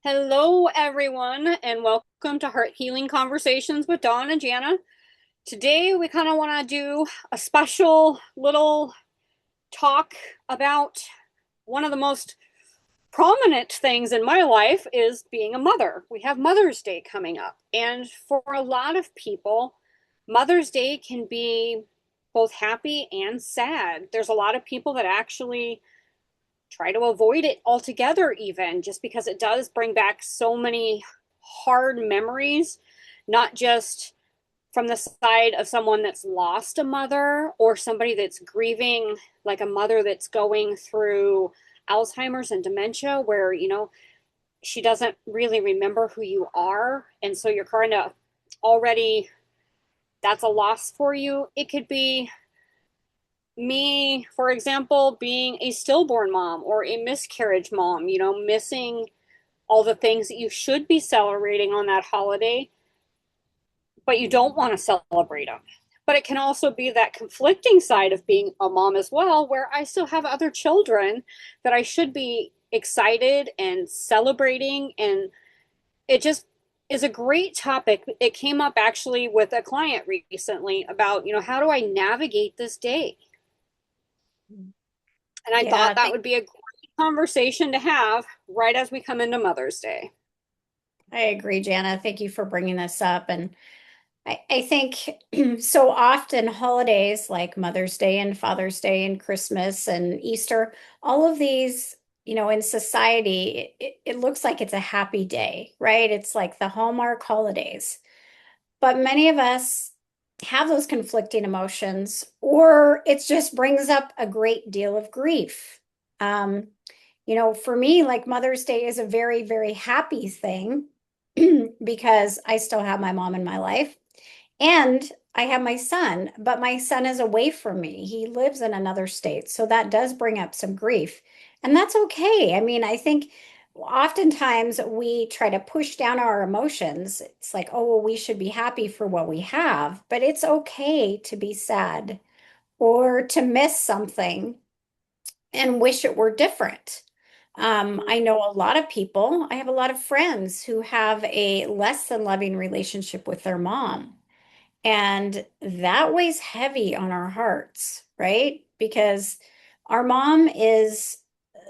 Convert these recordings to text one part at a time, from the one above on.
Hello, everyone, and welcome to Heart Healing Conversations with Dawn and Janna. Today, we kind of want to do a special little talk about one of the most prominent things in my life is being a mother. We have Mother's Day coming up, and for a lot of people, Mother's Day can be both happy and sad. There's a lot of people that actually try to avoid it altogether, even just because it does bring back so many hard memories, not just from the side of someone that's lost a mother or somebody that's grieving, like a mother that's going through Alzheimer's and dementia, where, she doesn't really remember who you are. And so you're kind of already, that's a loss for you. It could be me, for example, being a stillborn mom or a miscarriage mom, missing all the things that you should be celebrating on that holiday, but you don't want to celebrate them. But it can also be that conflicting side of being a mom as well, where I still have other children that I should be excited and celebrating. And it just is a great topic. It came up actually with a client recently about, how do I navigate this day? And I Yeah, thought that would be a great conversation to have right as we come into Mother's Day. I agree, Jana. Thank you for bringing this up. And I think so often holidays like Mother's Day and Father's Day and Christmas and Easter, all of these, in society, it looks like it's a happy day, right? It's like the Hallmark holidays. But many of us have those conflicting emotions, or it just brings up a great deal of grief. Um, for me, like Mother's Day is a very, very happy thing because I still have my mom in my life and I have my son, but my son is away from me. He lives in another state. So that does bring up some grief. And that's okay. I mean, I think oftentimes we try to push down our emotions. It's like, oh, well, we should be happy for what we have, but it's okay to be sad or to miss something and wish it were different. I know a lot of people, I have a lot of friends who have a less than loving relationship with their mom. And that weighs heavy on our hearts, right? Because our mom is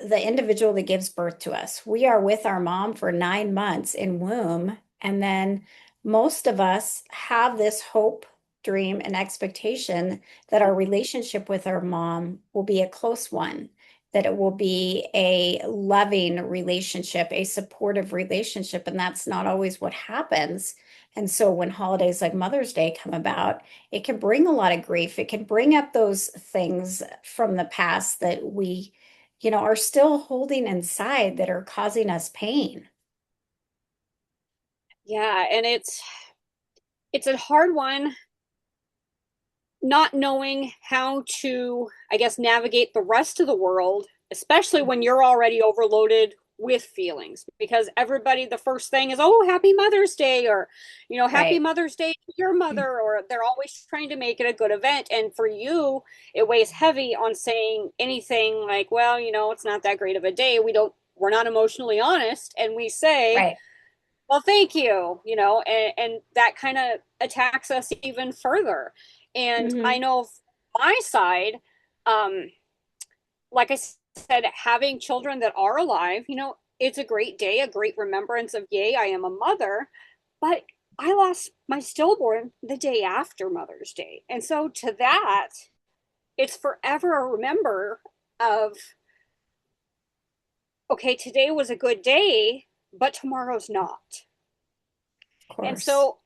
the individual that gives birth to us. We are with our mom for 9 months in womb. And then most of us have this hope, dream, and expectation that our relationship with our mom will be a close one, that it will be a loving relationship, a supportive relationship. And that's not always what happens. And so when holidays like Mother's Day come about, it can bring a lot of grief. It can bring up those things from the past that we, are still holding inside that are causing us pain. Yeah, and it's a hard one not knowing how to, I guess, navigate the rest of the world, especially when you're already overloaded with feelings. Because everybody, the first thing is, oh, happy Mother's Day, or, happy Right. Mother's Day to your mother, or they're always trying to make it a good event. And for you, it weighs heavy on saying anything like, well, it's not that great of a day. We're not emotionally honest. And we say, Right. well, thank you, and that kind of attacks us even further. And I Hmm. know my side, um, like I said, having children that are alive, it's a great day, a great remembrance of, yay, I am a mother. But I lost my stillborn the day after Mother's Day. And so to that, it's forever a remember of, okay, today was a good day, but tomorrow's not. Of And course. so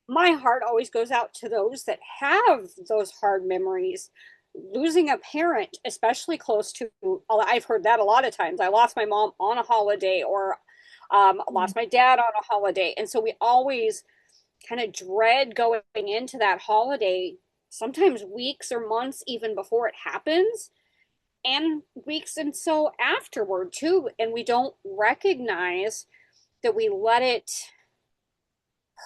my heart always goes out to those that have those hard memories. Losing a parent, especially close to, I've heard that a lot of times. I lost my mom on a holiday, or Mm. lost my dad on a holiday. And so we always kind of dread going into that holiday, sometimes weeks or months even before it happens, and weeks and so afterward too. And we don't recognize that we let it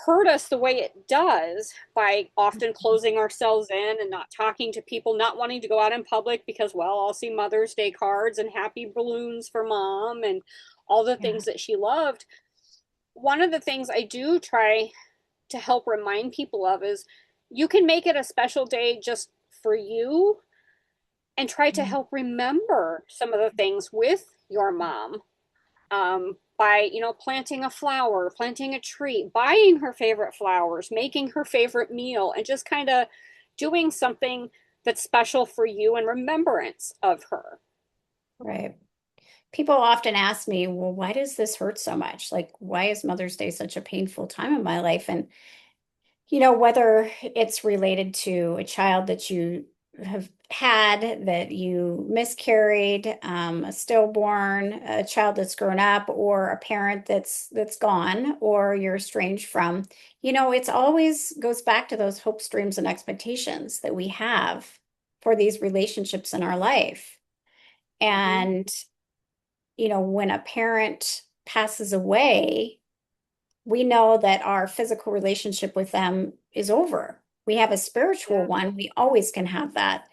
hurt us the way it does by often closing ourselves in and not talking to people, not wanting to go out in public because, well, I'll see Mother's Day cards and happy balloons for mom and all the Yeah. things that she loved. one of the things I do try to help remind people of is you can make it a special day just for you and try to help remember some of the things with your mom, by planting a flower, planting a tree, buying her favorite flowers, making her favorite meal, and just kind of doing something that's special for you in remembrance of her. Right. People often ask me, well, why does this hurt so much? Like, why is Mother's Day such a painful time in my life? And whether it's related to a child that you have had, that you miscarried, a stillborn, a child that's grown up, or a parent that's gone, or you're estranged from, it's always goes back to those hopes, dreams, and expectations that we have for these relationships in our life. Mm-hmm. And, when a parent passes away, we know that our physical relationship with them is over. We have a spiritual Yeah. one, we always can have that.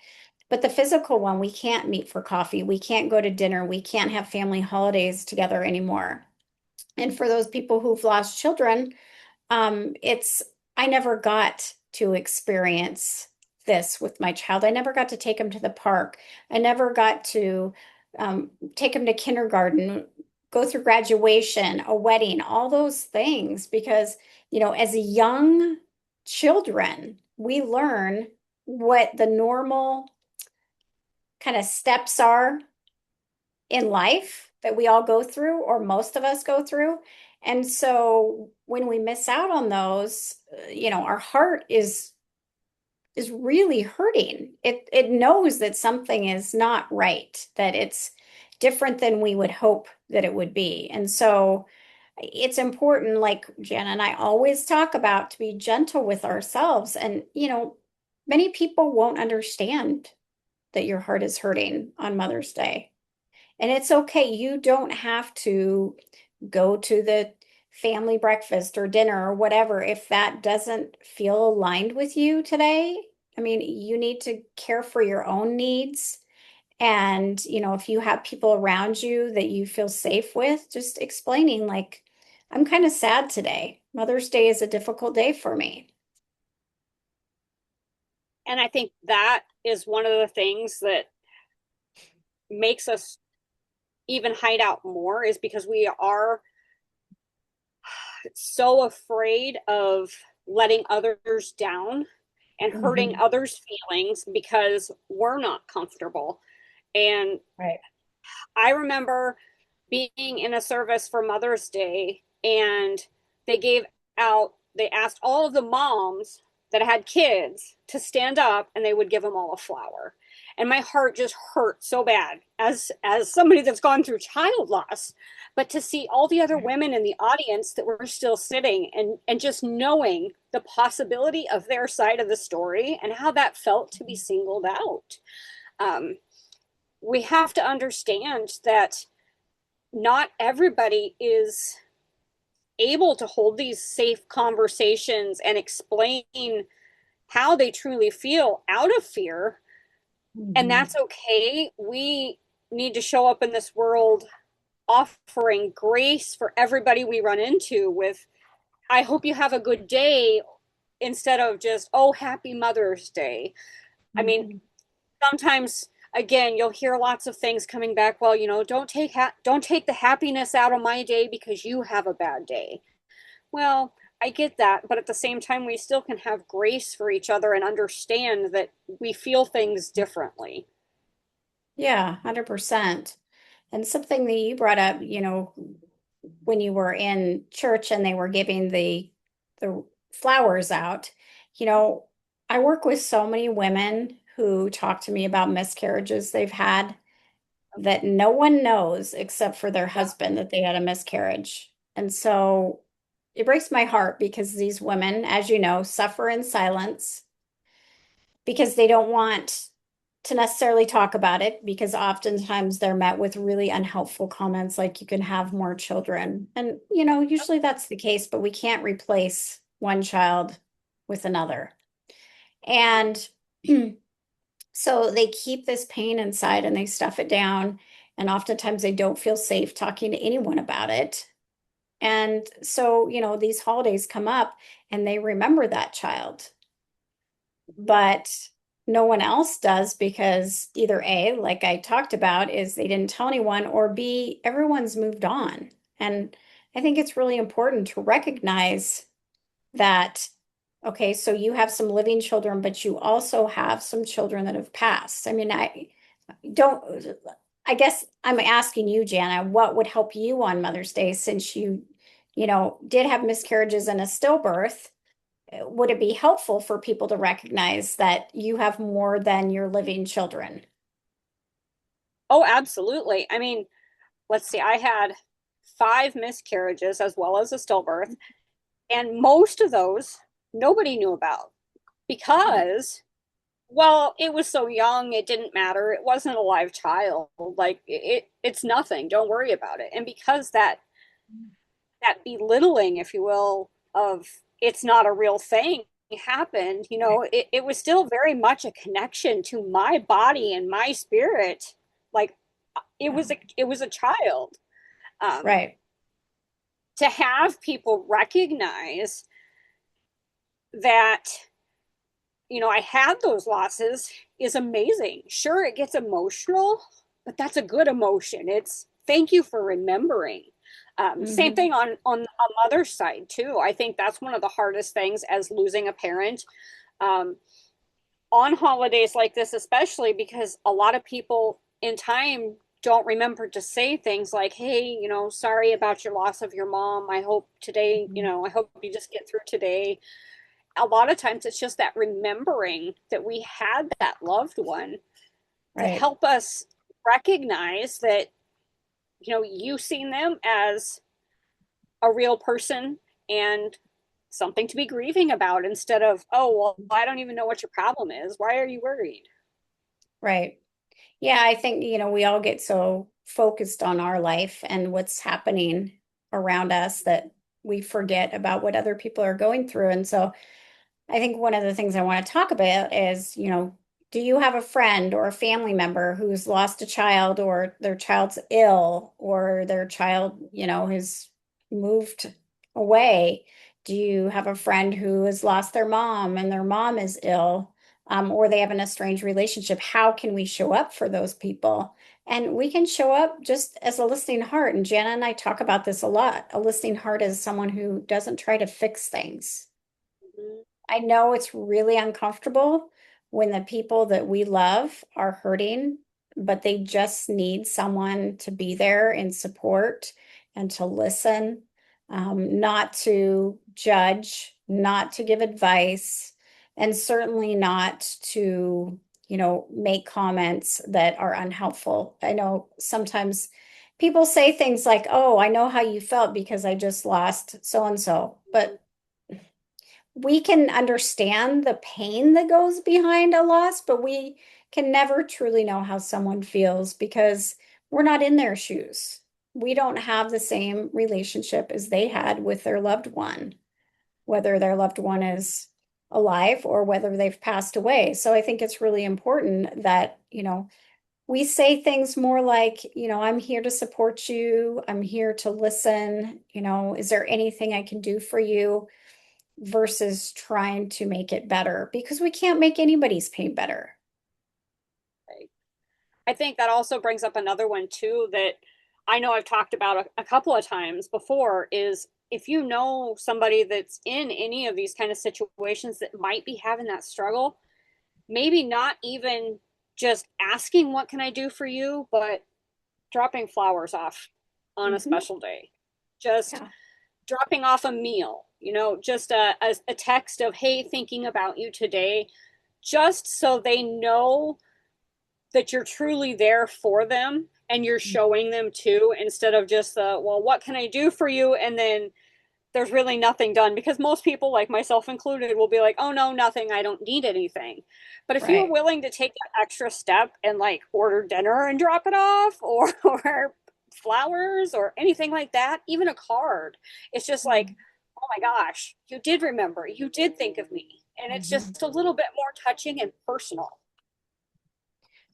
But the physical one, we can't meet for coffee, we can't go to dinner, we can't have family holidays together anymore. And for those people who've lost children, it's I never got to experience this with my child. I never got to take him to the park. I never got to take him to kindergarten, go through graduation, a wedding, all those things, because, as a young children, we learn what the normal kind of steps are in life that we all go through, or most of us go through. And so when we miss out on those, our heart is really hurting. It knows that something is not right, that it's different than we would hope that it would be. And so it's important, like Janna and I always talk about, to be gentle with ourselves. And, many people won't understand that your heart is hurting on Mother's Day. And it's okay. You don't have to go to the family breakfast or dinner or whatever if that doesn't feel aligned with you today. I mean, you need to care for your own needs. And, if you have people around you that you feel safe with, just explaining, like, I'm kind of sad today. Mother's Day is a difficult day for me. And I think that is one of the things that makes us even hide out more, is because we are so afraid of letting others down and hurting Mhm. others' feelings because we're not comfortable. And Right. I remember being in a service for Mother's Day, and they gave they asked all of the moms that had kids to stand up, and they would give them all a flower. And my heart just hurt so bad as somebody that's gone through child loss. But to see all the other women in the audience that were still sitting, and just knowing the possibility of their side of the story and how that felt to be singled out. Um, we have to understand that not everybody is able to hold these safe conversations and explain how they truly feel out of fear. And Mhm. that's okay. We need to show up in this world offering grace for everybody we run into with, I hope you have a good day, instead of just, oh, happy Mother's Day. I mean, Mhm. sometimes, again, you'll hear lots of things coming back, well, don't take the happiness out of my day because you have a bad day. Well, I get that, but at the same time, we still can have grace for each other and understand that we feel things differently. Yeah, 100%. And something that you brought up, when you were in church and they were giving the flowers out, you know, I work with so many women who talk to me about miscarriages they've had that no one knows except for their Yep. husband that they had a miscarriage. And so it breaks my heart because these women, as you know, suffer in silence because they don't want to necessarily talk about it, because oftentimes they're met with really unhelpful comments like you can have more children. And, usually that's the case, but we can't replace one child with another. Yep. And so they keep this pain inside and they stuff it down. And oftentimes they don't feel safe talking to anyone about it. And so, these holidays come up and they remember that child, but no one else does because either A, like I talked about, is they didn't tell anyone, or B, everyone's moved on. And I think it's really important to recognize that, okay, so you have some living children, but you also have some children that have passed. I mean, don't, I guess I'm asking you, Janna, what would help you on Mother's Day since you did have miscarriages and a stillbirth? Would it be helpful for people to recognize that you have more than your living children? Oh, absolutely. I mean, let's see, I had 5 miscarriages as well as a stillbirth, and most of those nobody knew about because, well, it was so young, it didn't matter. It wasn't a live child. Like it's nothing. Don't worry about it. And because that belittling, if you will, of it's not a real thing happened, it was still very much a connection to my body and my spirit. Like it was a child. Um, Right. to have people recognize that, I had those losses is amazing. Sure, it gets emotional, but that's a good emotion. It's thank you for remembering. Same Hmm. thing on a mother's side too. I think that's one of the hardest things as losing a parent. Um, on holidays like this, especially because a lot of people in time don't remember to say things like, hey, sorry about your loss of your mom. I hope today, I hope you just get through today. A lot of times it's just that remembering that we had that loved one to Right. help us recognize that, you've seen them as a real person and something to be grieving about instead of, oh, well, I don't even know what your problem is. Why are you worried? Right. Yeah, I think, we all get so focused on our life and what's happening around us that we forget about what other people are going through. And so I think one of the things I want to talk about is, do you have a friend or a family member who's lost a child, or their child's ill, or their child, has moved away? Do you have a friend who has lost their mom and their mom is ill, or they have an estranged relationship? How can we show up for those people? And we can show up just as a listening heart. And Janna and I talk about this a lot. A listening heart is someone who doesn't try to fix things. Mhm. I know it's really uncomfortable when the people that we love are hurting, but they just need someone to be there in support and to listen, not to judge, not to give advice, and certainly not to, make comments that are unhelpful. I know sometimes people say things like, "Oh, I know how you felt because I just lost so and so," but we can understand the pain that goes behind a loss, but we can never truly know how someone feels because we're not in their shoes. We don't have the same relationship as they had with their loved one, whether their loved one is alive or whether they've passed away. So I think it's really important that, we say things more like, I'm here to support you. I'm here to listen. Is there anything I can do for you? Versus trying to make it better because we can't make anybody's pain better. Right. I think that also brings up another one too that I know I've talked about a couple of times before is if you know somebody that's in any of these kind of situations that might be having that struggle, maybe not even just asking what can I do for you, but dropping flowers off on a Mhm. special day. Just Yeah. dropping off a meal, just a text of, hey, thinking about you today, just so they know that you're truly there for them and you're showing them too, instead of just the, well, what can I do for you? And then there's really nothing done because most people, like myself included, will be like, oh, no, nothing. I don't need anything. But if you're Right. willing to take that extra step and like order dinner and drop it off or flowers or anything like that, even a card, it's just like, oh my gosh, you did remember, you did think of me. And it's Mhm. just a little bit more touching and personal.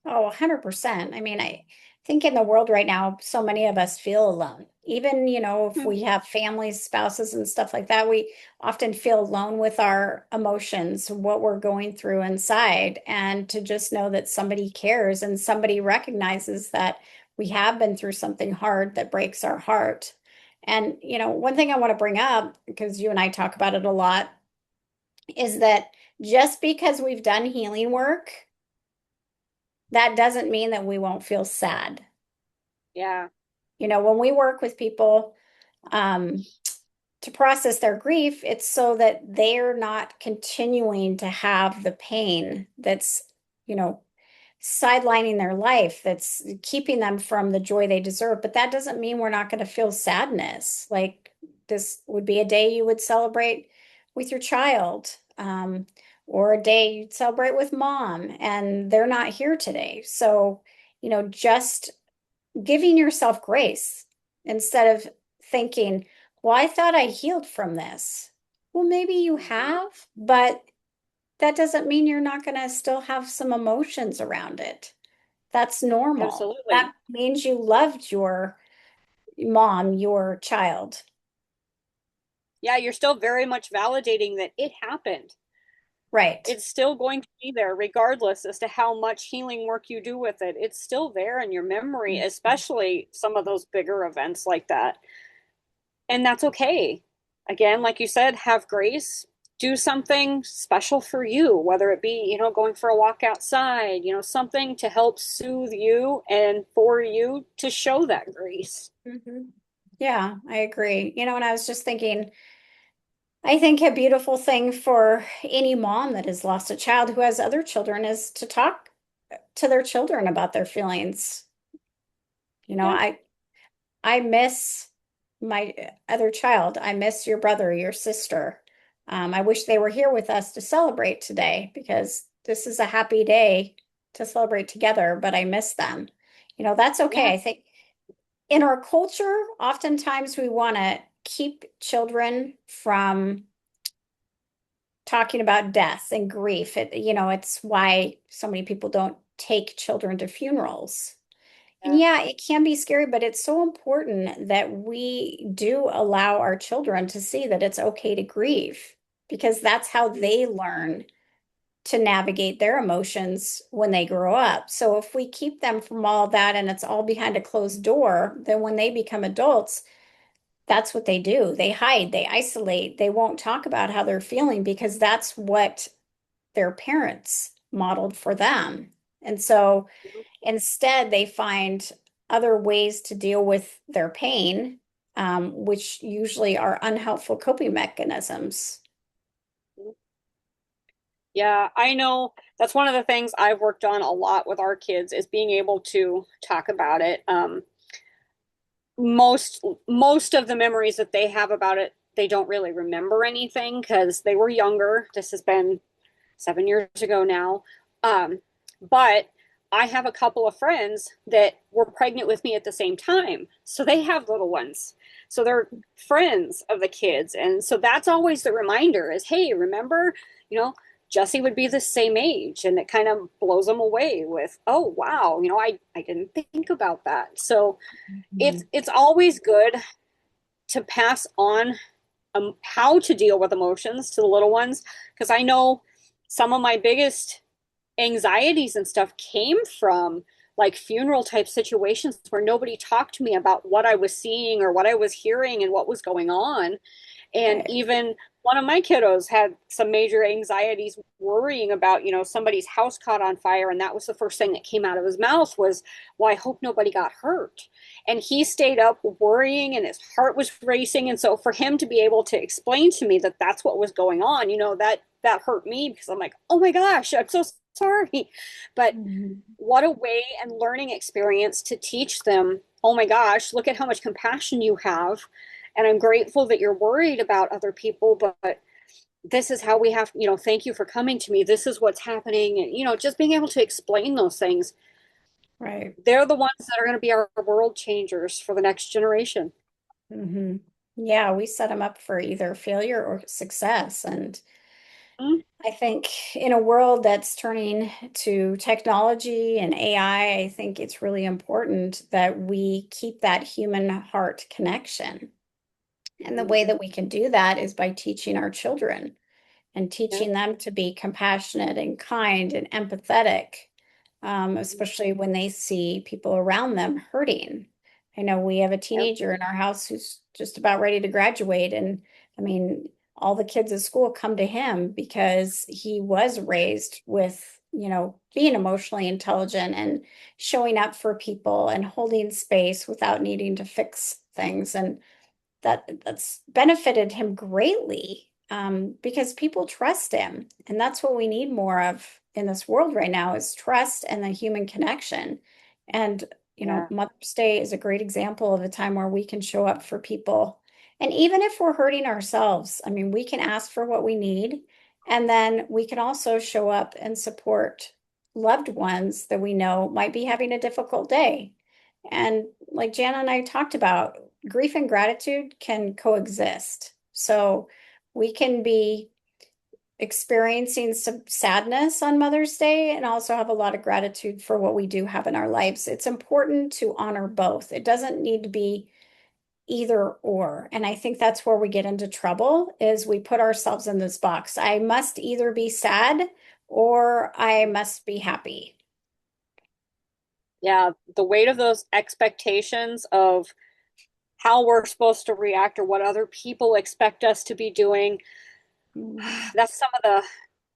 Oh, 100%. I mean, I think in the world right now, so many of us feel alone. Even, if we have families, spouses, and stuff like that, we often feel alone with our emotions, what we're going through inside. And to just know that somebody cares and somebody recognizes that we have been through something hard that breaks our heart. And, one thing I want to bring up, because you and I talk about it a lot, is that just because we've done healing work, that doesn't mean that we won't feel sad. Yeah, When we work with people, um, to process their grief, it's so that they're not continuing to have the pain that's, you know, sidelining their life, that's keeping them from the joy they deserve. But that doesn't mean we're not going to feel sadness. Like this would be a day you would celebrate with your child, or a day you'd celebrate with mom, and they're not here today. So, just giving yourself grace instead of thinking, well, I thought I healed from this. Well, maybe you have, but that doesn't mean you're not going to still have some emotions around it. That's normal. absolutely. That means you loved your mom, your child. Yeah, you're still very much validating that it happened. Right. It's still going to be there regardless as to how much healing work you do with it. It's still there in your memory, especially some of those bigger events like that. And that's okay. Again, like you said, have grace. Do something special for you, whether it be, going for a walk outside, something to help soothe you and for you to show that grace. Mhm. Yeah, I agree. And I was just thinking, I think a beautiful thing for any mom that has lost a child who has other children is to talk to their children about their feelings. You know, Yeah. I I miss my other child. I miss your brother, your sister. I wish they were here with us to celebrate today because this is a happy day to celebrate together, but I miss them. That's okay. Yeah. I think in our culture, oftentimes we want to keep children from talking about death and grief. It's why so many people don't take children to funerals. And Yeah. yeah, it can be scary, but it's so important that we do allow our children to see that it's okay to grieve because that's how they learn to navigate their emotions when they grow up. So if we keep them from all that and it's all behind a closed door, then when they become adults, that's what they do. They hide, they isolate, they won't talk about how they're feeling because that's what their parents modeled for them. And so instead, they find other ways to deal with their pain, which usually are unhelpful coping mechanisms. Yeah, I know that's one of the things I've worked on a lot with our kids is being able to talk about it. Most of the memories that they have about it, they don't really remember anything because they were younger. This has been 7 years ago now. But I have a couple of friends that were pregnant with me at the same time. So they have little ones. So they're friends of the kids. And so that's always the reminder is, hey, remember, you know, Jesse would be the same age. And it kind of blows them away with, oh, wow, I didn't think about that. So Mhm. it's always good to pass on how to deal with emotions to the little ones because I know some of my biggest anxieties and stuff came from like funeral type situations where nobody talked to me about what I was seeing or what I was hearing and what was going on. And Right. even one of my kiddos had some major anxieties worrying about, somebody's house caught on fire. And that was the first thing that came out of his mouth was, well, I hope nobody got hurt. And he stayed up worrying and his heart was racing. And so for him to be able to explain to me that that's what was going on, that hurt me because I'm like, oh my gosh, I'm so sorry. But Mhm. what a way and learning experience to teach them, oh my gosh, look at how much compassion you have. And I'm grateful that you're worried about other people, but this is how we have, thank you for coming to me. This is what's happening. And, just being able to explain those things, Right. they're the ones that are going to be our world changers for the next generation. Hmm. Yeah, we set them up for either failure or success. And Mhm. I think in a world that's turning to technology and AI, I think it's really important that we keep that human heart connection. And the way Mhm. that we can do that is by teaching our children and Yep. teaching them to be compassionate and kind and empathetic, Mhm. especially when they see people around them hurting. I know we have a Yep. teenager in our house who's just about ready to graduate. And I mean, all the kids at school come to him because he was raised with, being emotionally intelligent and showing up for people and holding space without needing to fix things. And that's benefited him greatly because people trust him, and that's what we need more of in this world right now is trust and the human connection. And Yeah. Mother's Day is a great example of a time where we can show up for people, and even if we're hurting ourselves, I mean, we can ask for what we need, and then we can also show up and support loved ones that we know might be having a difficult day. And like Jana and I talked about, grief and gratitude can coexist. So we can be experiencing some sadness on Mother's Day and also have a lot of gratitude for what we do have in our lives. It's important to honor both. It doesn't need to be either or. And I think that's where we get into trouble is we put ourselves in this box. I must either be sad or I must be happy. Yeah. The weight of those expectations of how we're supposed to react or what other people expect us to be doing. Mhm. That's some of the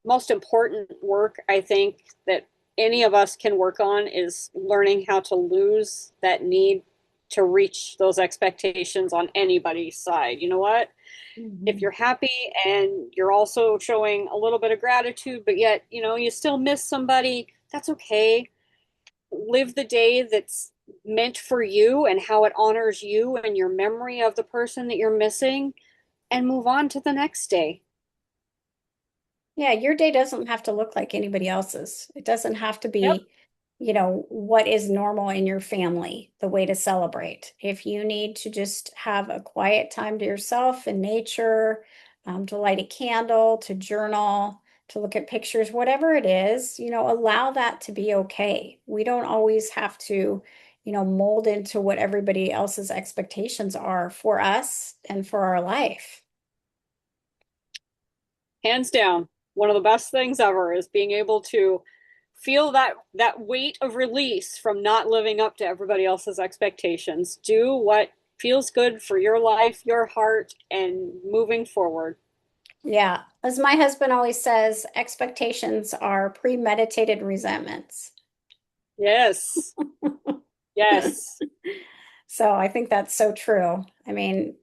most important work I think that any of us can work on is learning how to lose that need to reach those expectations on anybody's side. You know what? If Mhm. you're happy and you're also showing a little bit of gratitude, but yet, you still miss somebody, that's okay. Live the day that's meant for you and how it honors you and your memory of the person that you're missing and move on to the next day. Yeah, your day doesn't have to look like anybody else's. It doesn't have to Yep. be, what is normal in your family, the way to celebrate. If you need to just have a quiet time to yourself in nature, to light a candle, to journal, to look at pictures, whatever it is, allow that to be okay. We don't always have to, mold into what everybody else's expectations are for us and for our life. Hands down, one of the best things ever is being able to feel that weight of release from not living up to everybody else's expectations. Do what feels good for your life, your heart, and moving forward. Yeah, as my husband always says, expectations are premeditated resentments. Yes. Yes. So I think that's so true. I mean,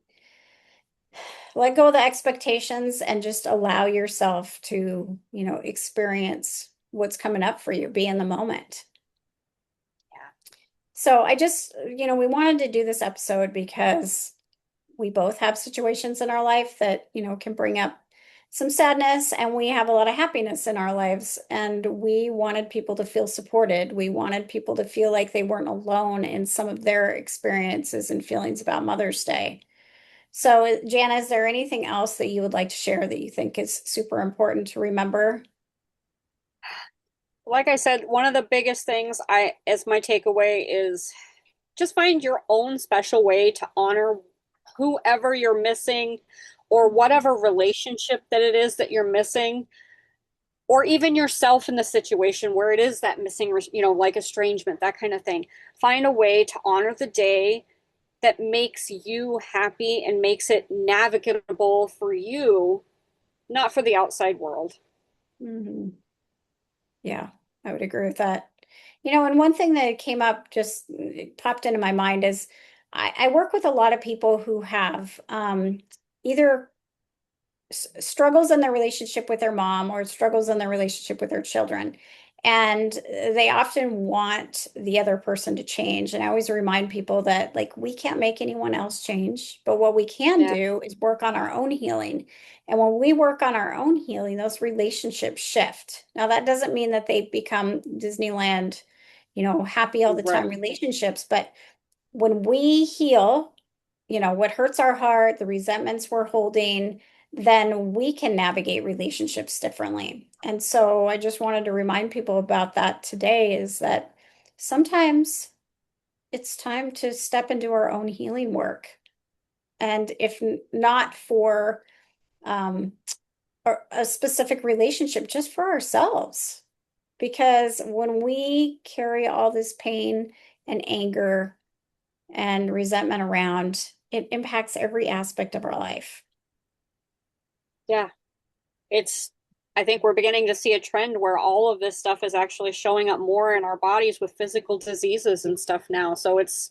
let go of the expectations and just allow yourself to, experience what's coming up for you, be in the moment. Yeah. So I just, we wanted to do this episode because we both have situations in our life that, can bring up some sadness, and we have a lot of happiness in our lives. And we wanted people to feel supported. We wanted people to feel like they weren't alone in some of their experiences and feelings about Mother's Day. So, Jana, is there anything else that you would like to share that you think is super important to remember? Like I said, one of the biggest things as my takeaway is just find your own special way to honor whoever you're missing or whatever relationship that it is that you're missing, or even yourself in the situation where it is that missing, like estrangement, that kind of thing. Find a way to honor the day that makes you happy and makes it navigable for you, not for the outside world. Mhm. Yeah, I would agree with that. And one thing that came up, just it popped into my mind is I work with a lot of people who have either struggles in their relationship with their mom or struggles in their relationship with their children. And they often want the other person to change. And I always remind people that, like, we can't make anyone else change, but what we can Yeah, do is work on our own healing. And when we work on our own healing, those relationships shift. Now, that doesn't mean that they become Disneyland, happy all the time right. relationships, but when we heal, what hurts our heart, the resentments we're holding, then we can navigate relationships differently. And so I just wanted to remind people about that today is that sometimes it's time to step into our own healing work. And if not for um, a specific relationship, just for ourselves. Because when we carry all this pain and anger and resentment around, it impacts every aspect of our life. Yeah. It's, I think we're beginning to see a trend where all of this stuff is actually showing up more in our bodies with physical diseases and stuff now. So it's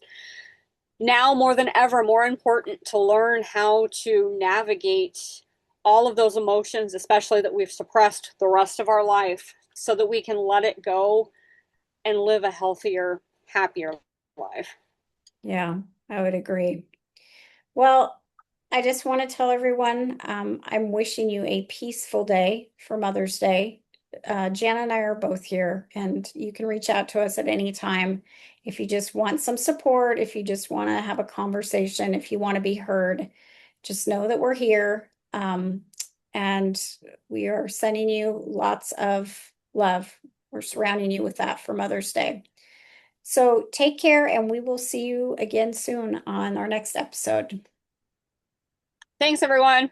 now more than ever more important to learn how to navigate all of those emotions, especially that we've suppressed the rest of our life, so that we can let it go and live a healthier, happier life. Yeah, I would agree. Well, I just want to tell everyone I'm wishing you a peaceful day for Mother's Day. Jana and I are both here, and you can reach out to us at any time if you just want some support, if you just want to have a conversation, if you want to be heard. Just know that we're here, and we are sending you lots of love. We're surrounding you with that for Mother's Day. So take care, and we will see you again soon on our next episode. Thanks, everyone.